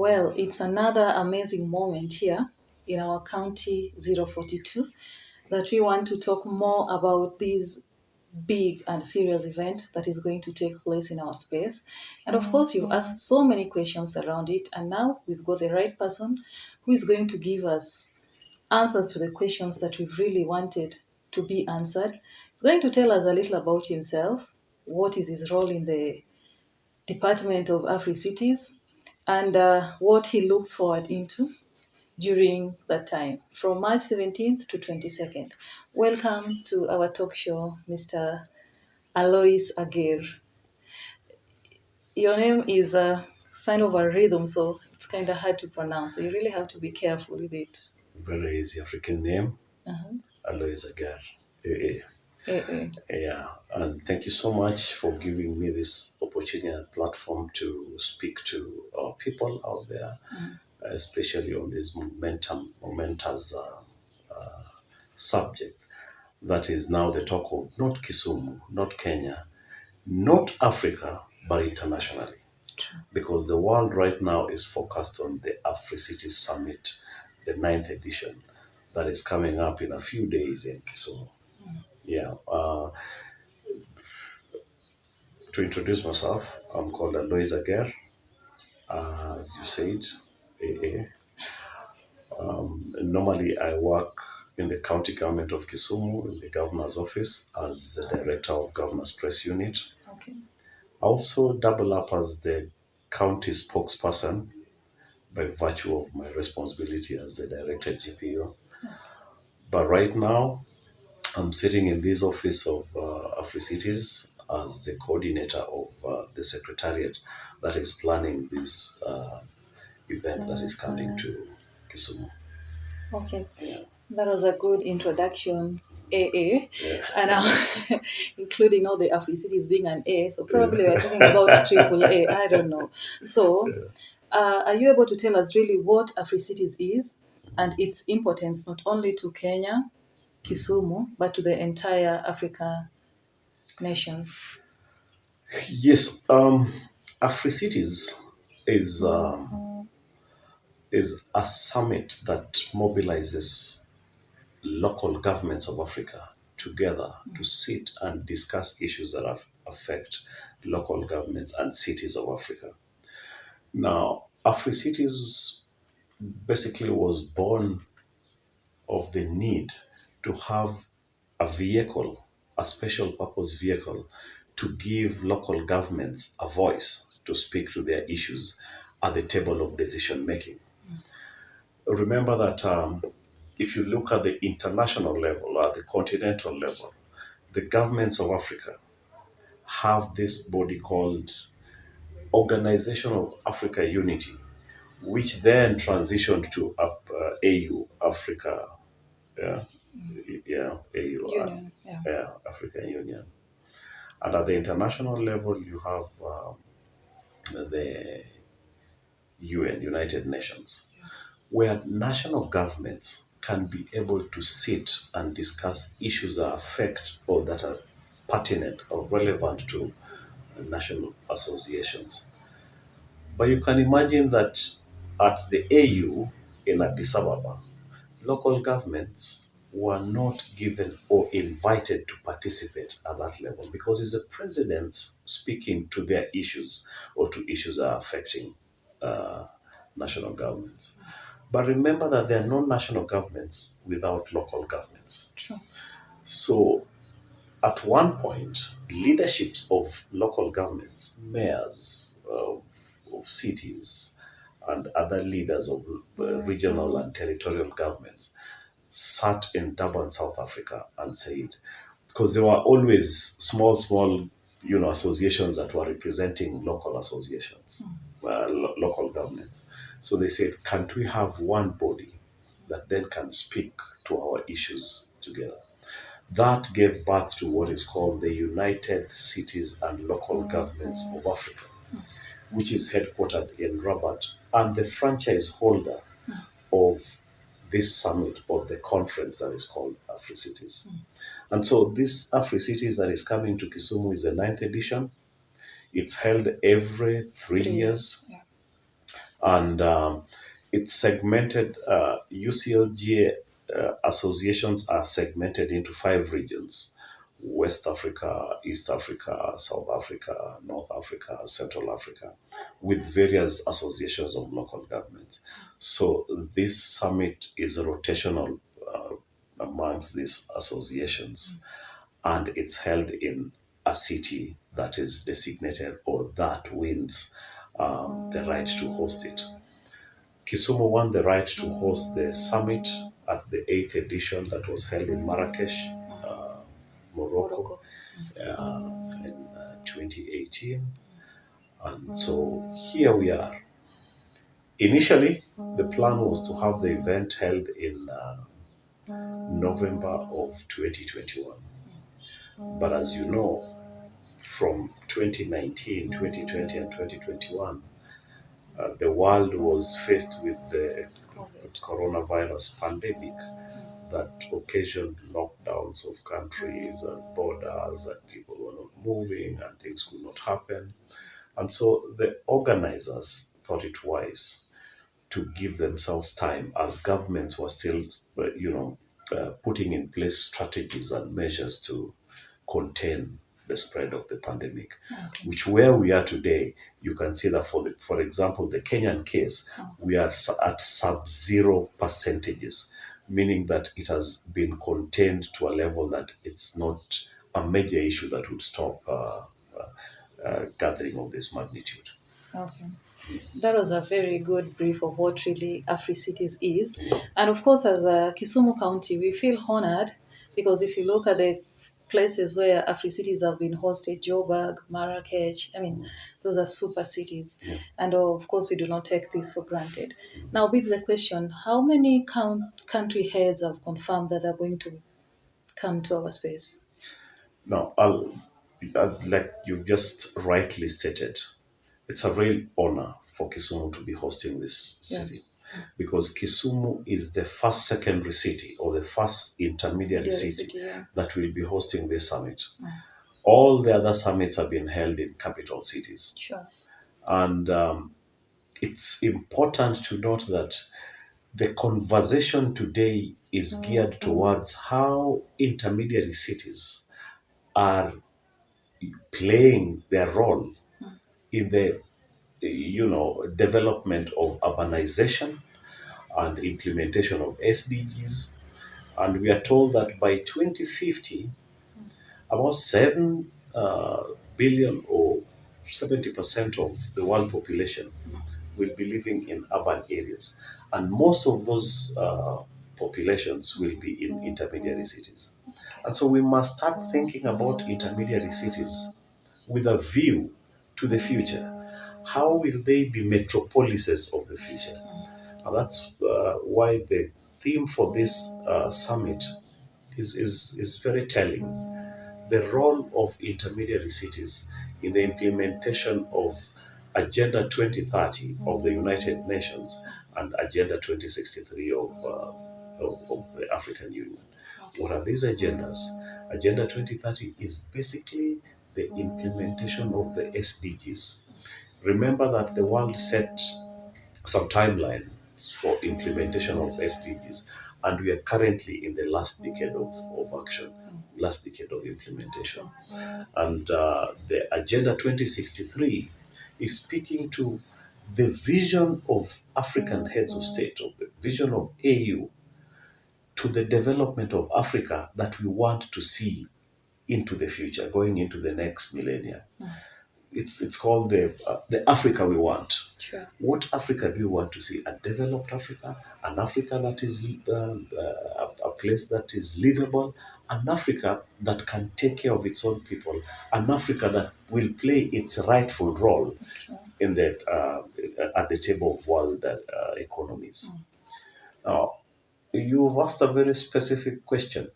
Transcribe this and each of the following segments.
Well, it's another amazing moment here in our county 042 that we want to talk more about this big and serious event that is going to take place in our space. And of course, you've asked so many questions around it, and now we've got the right person who is going to give us answers to the questions that we've really wanted to be answered. He's going to tell us a little about himself, what is his role in the Department of Africities, and what he looks forward into during that time from March 17th to 22nd. Welcome to our talk show, Mr. Aloice Ager. Your name is a sign of a rhythm, so it's kind of hard to pronounce. So you really have to be careful with it. Very easy African name, Uh-huh. Aloice Ager. Eh. Yeah, and thank you so much for giving me this opportunity and platform to speak to our people out there, especially on this momentous subject that is now the talk of not Kisumu, not Kenya, not Africa, but internationally. True. Because the world right now is focused on the Africities Summit, the 9th edition, that is coming up in a few days in Kisumu. Yeah. To introduce myself, I'm called Aloice Ager, as you said. AA. Normally, I work in the county government of Kisumu, in the governor's office, as the director of governor's press unit. Okay. I also double up as the county spokesperson by virtue of my responsibility as the director GPO. But right now, I'm sitting in this office of Africities as the coordinator of the secretariat that is planning this event that is coming to Kisumu. Okay. Yeah. That was a good introduction, AA, Yeah. and including all the Africities being an A. So probably we're talking about triple A. I don't know. So, are you able to tell us really what Africities is and its importance not only to Kenya, Kisumu, but to the entire Africa nations? Yes, Africities is is a summit that mobilizes local governments of Africa together to sit and discuss issues that affect local governments and cities of Africa. Now, Africities basically was born of the need to have a vehicle, a special purpose vehicle, to give local governments a voice to speak to their issues at the table of decision making. Remember that if you look at the international level or at the continental level, the governments of Africa have this body called Organization of Africa Unity, which then transitioned to AU, Africa, yeah, yeah, AU, Union, yeah. African Union. And at the international level, you have the UN, United Nations, where national governments can be able to sit and discuss issues that affect or that are pertinent or relevant to national associations. But you can imagine that at the AU in Addis Ababa, local governments were not given or invited to participate at that level because it's the presidents speaking to their issues or to issues that are affecting uh, national governments. But remember that there are no national governments without local governments. True. So at one point, leaderships of local governments, mayors of cities, and other leaders of regional and territorial governments sat in Durban, South Africa, and said, because there were always small, associations that were representing local associations, local governments. So they said, can't we have one body that then can speak to our issues together? That gave birth to what is called the United Cities and Local Governments of Africa, which is headquartered in Rabat and the franchise holder of this summit or the conference that is called Africities. And so this Africities that is coming to Kisumu is the 9th edition. It's held every 3 years. Yeah. And it's segmented. UCLGA associations are segmented into 5 regions: West Africa, East Africa, South Africa, North Africa, Central Africa, with various associations of local governments. So this summit is rotational amongst these associations, and it's held in a city that is designated or that wins the right to host it. Kisumu won the right to host the summit at the 8th edition that was held in Marrakesh, Morocco, Morocco. in 2018. And so here we are. Initially, the plan was to have the event held in November of 2021. But as you know, from 2019, 2020, and 2021, the world was faced with the COVID. coronavirus pandemic that occasioned lockdowns of countries and borders, and people were not moving and things could not happen. And so the organizers thought it wise to give themselves time as governments were still, putting in place strategies and measures to contain the spread of the pandemic. Okay. Which, where we are today, you can see that for example, the Kenyan case, we are at sub-zero percentages, meaning that it has been contained to a level that it's not a major issue that would stop gathering of this magnitude. Okay. That was a very good brief of what really AfriCities is. Yeah. And of course, as a Kisumu County, we feel honored because if you look at the places where AfriCities have been hosted, Joburg, Marrakech, I mean, those are super cities. Yeah. And of course, we do not take this for granted. Now, beats the question, how many country heads have confirmed that they're going to come to our space? Now, like you've just rightly stated, it's a real honor for Kisumu to be hosting this Yeah. city, because Kisumu is the first secondary city or the first intermediary Media city city, yeah. that will be hosting this summit. All the other summits have been held in capital cities. Sure. And it's important to note that the conversation today is geared towards how intermediary cities are playing their role in the development of urbanization and implementation of SDGs. And we are told that by 2050, about 7 billion or 70% of the world population will be living in urban areas. And most of those populations will be in intermediary cities. And so we must start thinking about intermediary cities with a view to the future. How will they be metropolises of the future? And that's why the theme for this summit is very telling. The role of intermediary cities in the implementation of Agenda 2030 of the United Nations and Agenda 2063 of the African Union. What are these agendas? Agenda 2030 is basically the implementation of the SDGs. Remember that the world set some timelines for implementation of SDGs, and we are currently in the last decade of action, last decade of implementation. And the Agenda 2063 is speaking to the vision of African heads of state, or the vision of AU, to the development of Africa that we want to see into the future, going into the next millennia. It's called the Africa we want. Sure. What Africa do you want to see? A developed Africa, an Africa that is a place that is livable, an Africa that can take care of its own people, an Africa that will play its rightful role Sure. in the at the table of world economies. Now, you've asked a very specific question: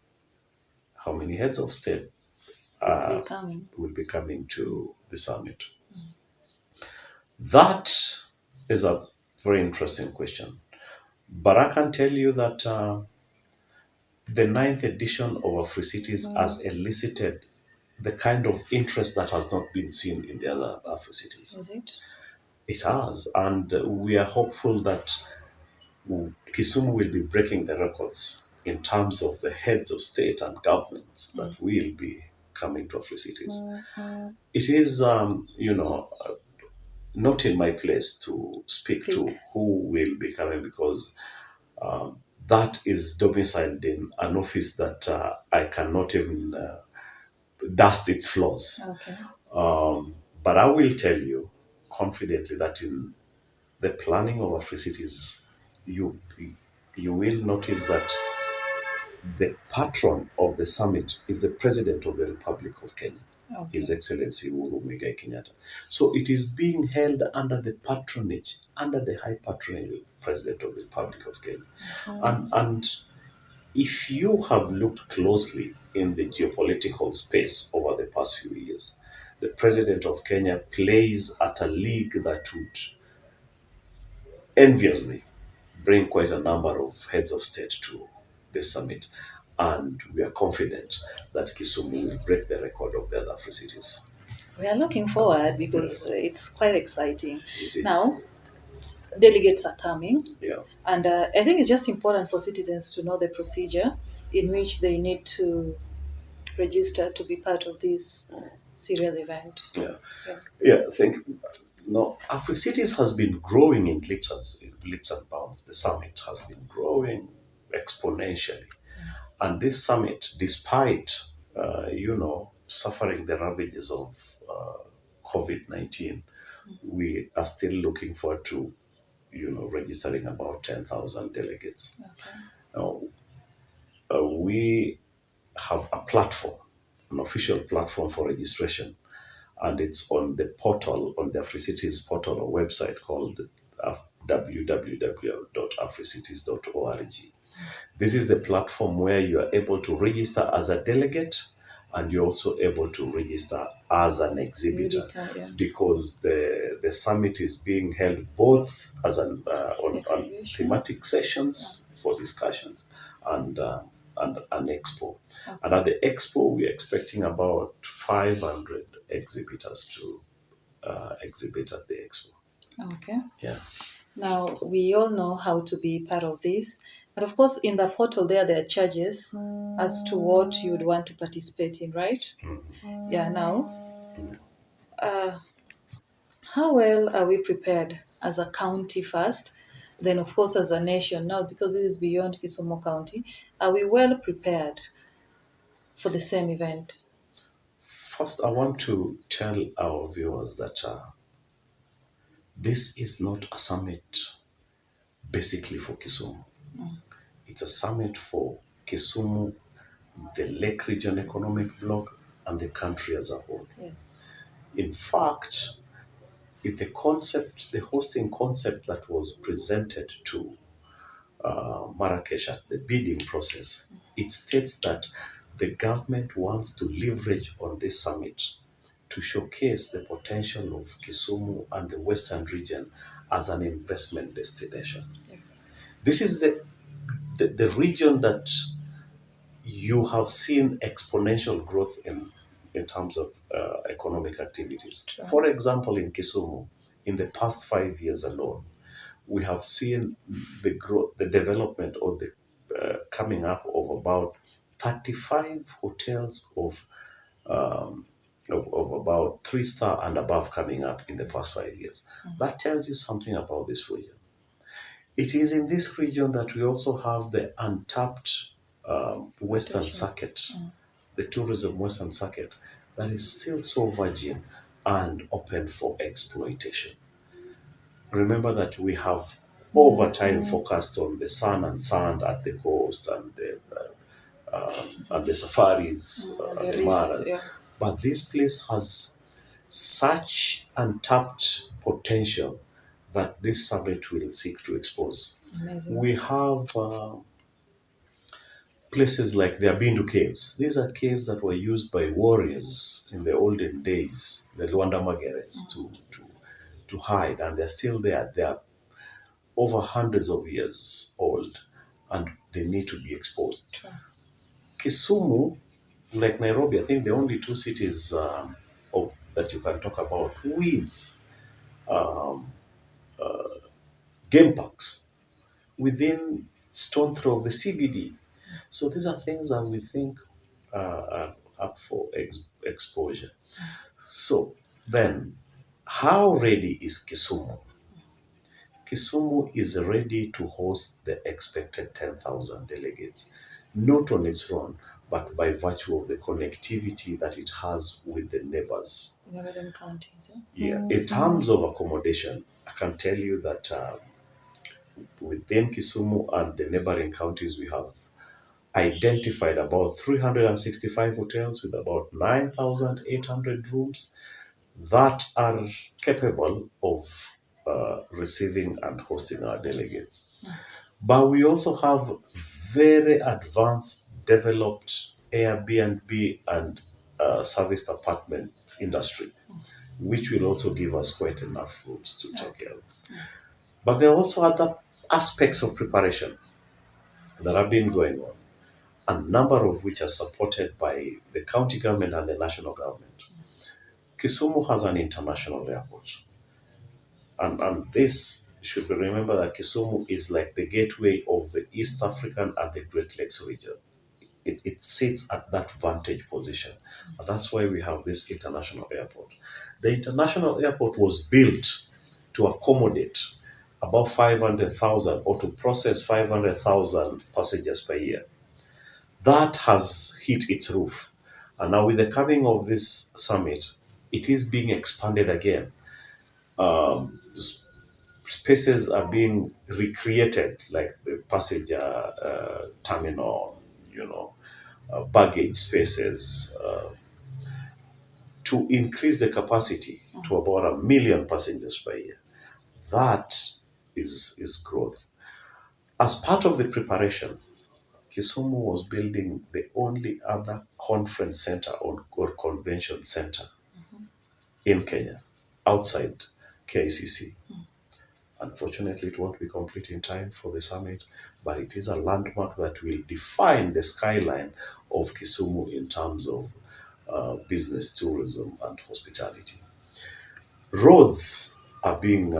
how many heads of state Becoming. will be coming to the summit? That is a very interesting question. But I can tell you that the ninth edition of Africities has elicited the kind of interest that has not been seen in the other Africities. Is it? It has, and we are hopeful that Kisumu will be breaking the records in terms of the heads of state and governments that will be coming to Africities. It is, not in my place to speak to Pick. who will be coming because that is domiciled in an office that I cannot even dust its floors. Okay. But I will tell you confidently that in the planning of Africities, you you will notice that the patron of the summit is the President of the Republic of Kenya, Okay. His Excellency Uhuru Muigai Kenyatta. So it is being held under the patronage, under the high patronage of the President of the Republic of Kenya. And if you have looked closely in the geopolitical space over the past few years, the President of Kenya plays at a league that would enviously bring quite a number of heads of state to the summit. And we are confident that Kisumu will break the record of the other free cities. We are looking forward because it's quite exciting. It is. Now, delegates are coming, Yeah. and I think it's just important for citizens to know the procedure in which they need to register to be part of this serious event. Yeah. Yes. Yeah. I think no, Africities has been growing in leaps and bounds. The summit has been growing exponentially. And this summit, despite, suffering the ravages of COVID-19, we are still looking forward to, registering about 10,000 delegates. Okay. Now, we have a platform, an official platform for registration, and it's on the portal, on the Africities portal or website called www.africities.org. This is the platform where you are able to register as a delegate and you're also able to register as an exhibitor Yeah. because the summit is being held both as on Exhibition. thematic sessions for discussions and an expo. Okay. And at the expo, we're expecting about 500 exhibitors to exhibit at the expo. Okay. Yeah. Now, we all know how to be part of this. But of course, in the portal, there are charges as to what you would want to participate in, right? Yeah, now, how well are we prepared as a county first? Then, of course, as a nation now, because this is beyond Kisumu County, are we well prepared for the same event? First, I want to tell our viewers that this is not a summit basically for Kisumu. It's a summit for Kisumu, the Lake Region Economic Bloc, and the country as a whole. Yes. In fact, the hosting concept that was presented to Marrakesh at the bidding process, it states that the government wants to leverage on this summit to showcase the potential of Kisumu and the Western region as an investment destination. Yeah. This is the region that you have seen exponential growth in terms of economic activities. Sure. For example, in Kisumu, in the past 5 years alone, we have seen the growth, the development, or the coming up of about 35 hotels of about 3-star and above coming up in the past 5 years. That tells you something about this region. It is in this region that we also have the untapped Western Circuit, the tourism Western Circuit, that is still so virgin and open for exploitation. Remember that we have over time focused on the sun and sand at the coast and the safaris, The the reefs, maras. yeah. But this place has such untapped potential that this summit will seek to expose. Amazing. We have places like the Abindu Caves. These are caves that were used by warriors in the olden days, the Luanda Magares, to hide, and they're still there. They are over hundreds of years old, and they need to be exposed. Sure. Kisumu, like Nairobi, I think the only two cities that you can talk about with game parks within stone throw of the CBD. So these are things that we think are up for exposure. So then, how ready is Kisumu? Kisumu is ready to host the expected 10,000 delegates, not on its own, but by virtue of the connectivity that it has with the neighbors. Neighboring counties. Eh? Yeah, in terms of accommodation, I can tell you that within Kisumu and the neighboring counties, we have identified about 365 hotels with about 9,800 rooms that are capable of receiving and hosting our delegates. But we also have very advanced, developed Airbnb and serviced apartments industry, which will also give us quite enough rooms to take care of. But there are also other aspects of preparation that have been going on, a number of which are supported by the county government and the national government. Kisumu has an international airport. And this should be remembered that Kisumu is like the gateway of the East African and the Great Lakes region. It sits at that vantage position. And that's why we have this international airport. The international airport was built to accommodate about 500,000 or to process 500,000 passengers per year. That has hit its roof. And now, with the coming of this summit, it is being expanded again. Spaces are being recreated, like the passenger terminal, baggage spaces, to increase the capacity to about 1 million passengers per year. That is growth. As part of the preparation, Kisumu was building the only other conference center or convention center in Kenya outside KICC. Unfortunately, it won't be complete in time for the summit, but it is a landmark that will define the skyline of Kisumu in terms of business, tourism, and hospitality. Roads are being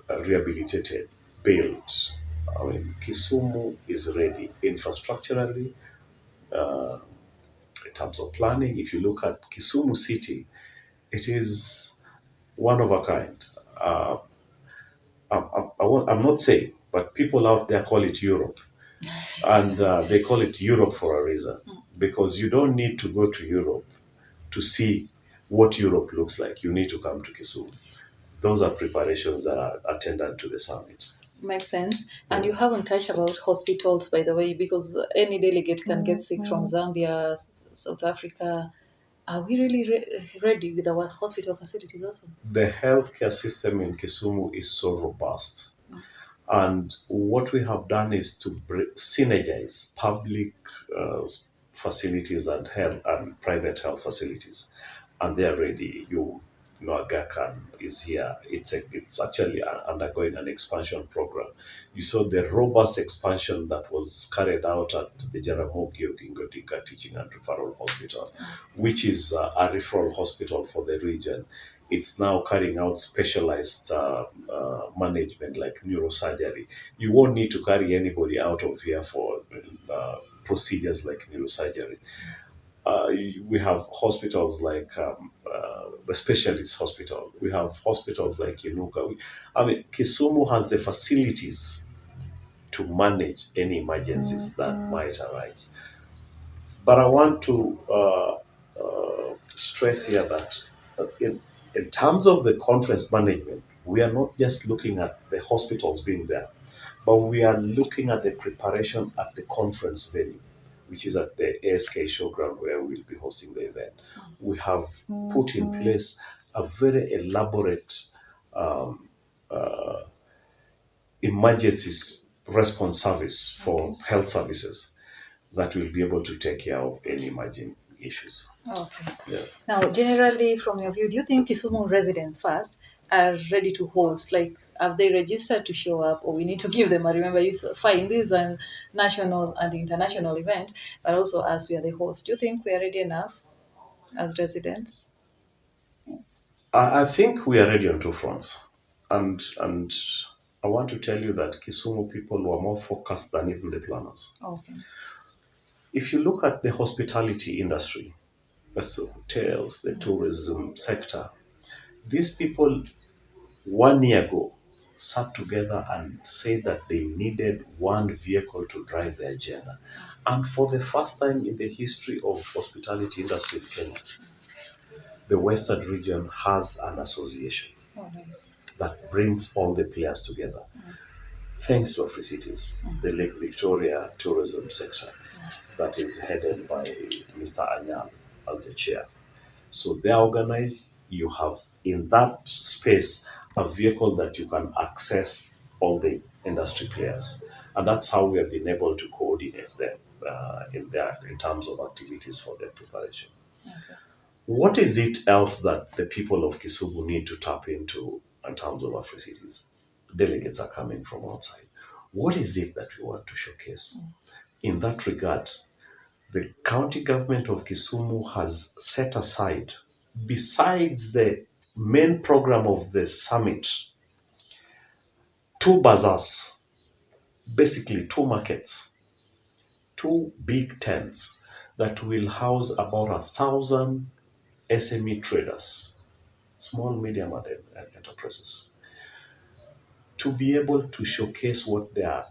rehabilitated, built. I mean, Kisumu is ready infrastructurally, in terms of planning. If you look at Kisumu city, it is one of a kind. Uh, I'm not saying, but people out there call it Europe. And they call it Europe for a reason, because you don't need to go to Europe to see what Europe looks like. You need to come to Kisumu. Those are preparations that are attendant to the summit. Makes sense. And you haven't touched about hospitals, by the way, because any delegate can get sick from Zambia, South Africa. Are we really ready with our hospital facilities also? The healthcare system in Kisumu is so robust. And what we have done is to synergize public facilities and health and private health facilities, and they're ready. Aga Khan is here. It's actually undergoing an expansion program. You saw the robust expansion that was carried out at the Jaramogi Oginga Odinga Teaching and Referral Hospital, which is a referral hospital for the region. It's now carrying out specialized management like neurosurgery. You won't need to carry anybody out of here for procedures like neurosurgery. We have hospitals like the specialist hospital. We have hospitals like Inuka. I mean, Kisumu has the facilities to manage any emergencies that might arise. But I want to stress here that in terms of the conference management, we are not just looking at the hospitals being there, but we are looking at the preparation at the conference venue, which is at the ASK showground where we'll be hosting the event. We have put in place a very elaborate emergency response service for health services that will be able to take care of any emerging issues. Okay. Yeah. Now, generally, from your view, do you think Kisumu residents first are ready to host? Like, have they registered to show up, or we need to give them a remember? You fine, this is a national and international event, but also as we are the host, do you think we are ready enough as residents? I think we are ready on two fronts. And I want to tell you that Kisumu people were more focused than even the planners. Okay. If you look at the hospitality industry, that's the hotels, the tourism sector, these people 1 year ago sat together and said that they needed one vehicle to drive their agenda. And for the first time in the history of hospitality industry in Kenya, the Western region has an association Oh, nice. that brings all the players together. Thanks to Africities, the Lake Victoria tourism sector that is headed by Mr. Anyal as the chair. So they are organized. You have in that space a vehicle that you can access all the industry players, and that's how we have been able to coordinate them in terms of activities for their preparation. Okay. What is it else that the people of Kisumu need to tap into in terms of Africities? Delegates are coming from outside. What is it that we want to showcase? In that regard, the county government of Kisumu has set aside, besides the main program of the summit, two bazaars, basically two markets, two big tents that will house about 1,000 SME traders, small, medium enterprises, to be able to showcase what they are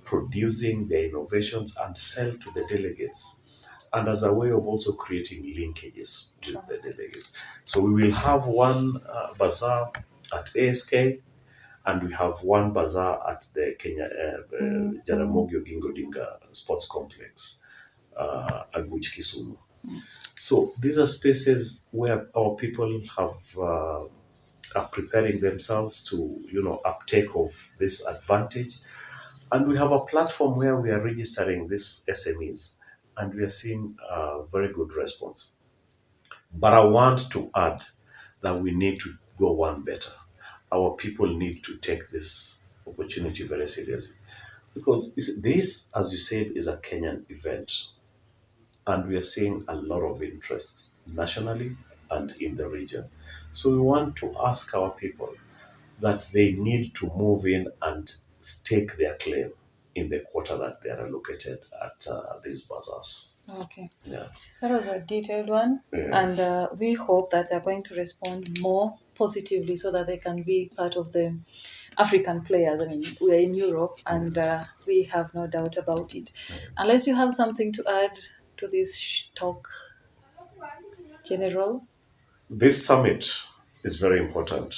producing, their innovations, and sell to the delegates, and as a way of also creating linkages with the delegates. So we will have one bazaar at ASK, and we have one bazaar at the Kenya Jaramogi Oginga Odinga Sports Complex, Aguch Kisumu. So these are spaces where our people have are preparing themselves to, uptake of this advantage. And we have a platform where we are registering these SMEs, and we are seeing a very good response. But I want to add that we need to go one better. Our people need to take this opportunity very seriously, because this, as you said, is a Kenyan event, and we are seeing a lot of interest nationally and in the region. So we want to ask our people that they need to move in and stake their claim in the quota that they are allocated at these bazaars. Okay. Yeah. That was a detailed one. Yeah. And we hope that they're going to respond more positively so that they can be part of the African players. I mean, we're in Europe and we have no doubt about it. Unless you have something to add to this talk, General. This summit is very important.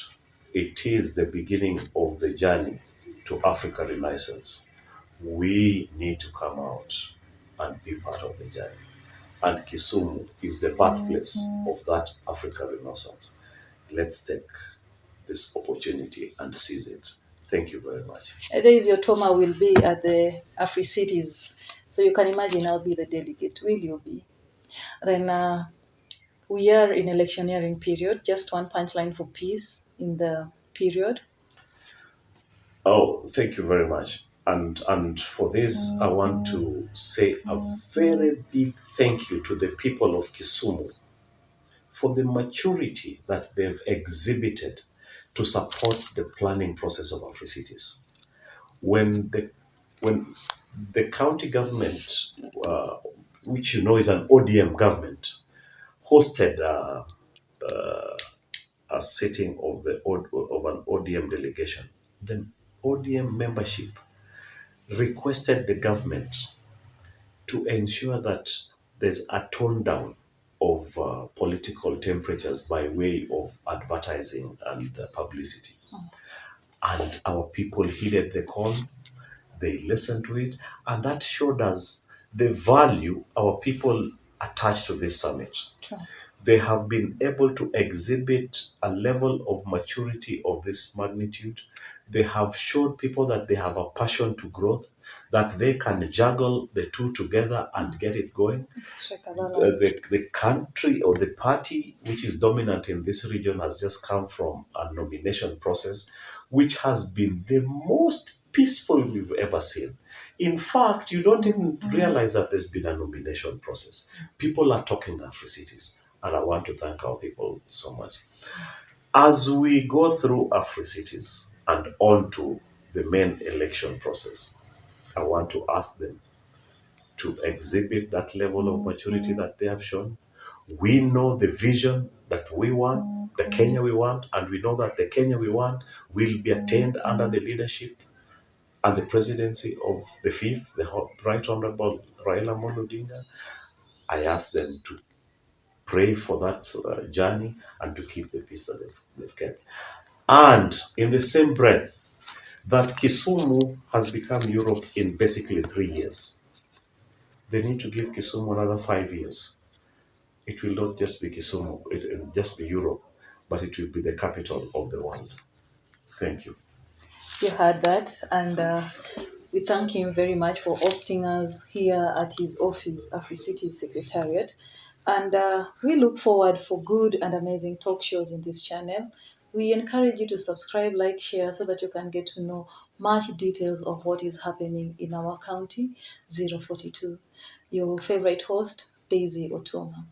It is the beginning of the journey to Africa Renaissance. We need to come out and be part of the journey. And Kisumu is the birthplace of that Africa Renaissance. Let's take this opportunity and seize it. Thank you very much. Days your Toma will be at the Africities. So you can imagine I'll be the delegate. Will you be? Then we are in electioneering period. Just one punchline for peace in the period. Oh, thank you very much. And for this, I want to say a very big thank you to the people of Kisumu for the maturity that they've exhibited to support the planning process of Africities. When the when the county government, uh, which you know is an ODM government, hosted a sitting of an ODM delegation, then ODM membership requested the government to ensure that there's a tone down of political temperatures by way of advertising and publicity. And our people heeded the call, they listened to it, and that showed us the value our people attach to this summit. Sure. They have been able to exhibit a level of maturity of this magnitude. They have showed people that they have a passion to growth, that they can juggle the two together and get it going. Check a balance. The country or the party which is dominant in this region has just come from a nomination process, which has been the most peaceful we've ever seen. In fact, you don't even realize that there's been a nomination process. People are talking Africities, and I want to thank our people so much. As we go through Africities and on to the main election process, I want to ask them to exhibit that level of maturity that they have shown. We know the vision that we want, the Kenya we want, and we know that the Kenya we want will be attained under the leadership and the presidency of the fifth, the Right Honorable Raila Amolo Odinga. I ask them to pray for that journey and to keep the peace that they've kept. And in the same breath, that Kisumu has become Europe in basically 3 years. They need to give Kisumu another 5 years. It will not just be Kisumu, it will just be Europe, but it will be the capital of the world. Thank you. You heard that, and we thank him very much for hosting us here at his office, Africities Secretariat. And we look forward for good and amazing talk shows in this channel. We encourage you to subscribe, like, share, so that you can get to know much details of what is happening in our county 042. Your favorite host, Daisy Otoma.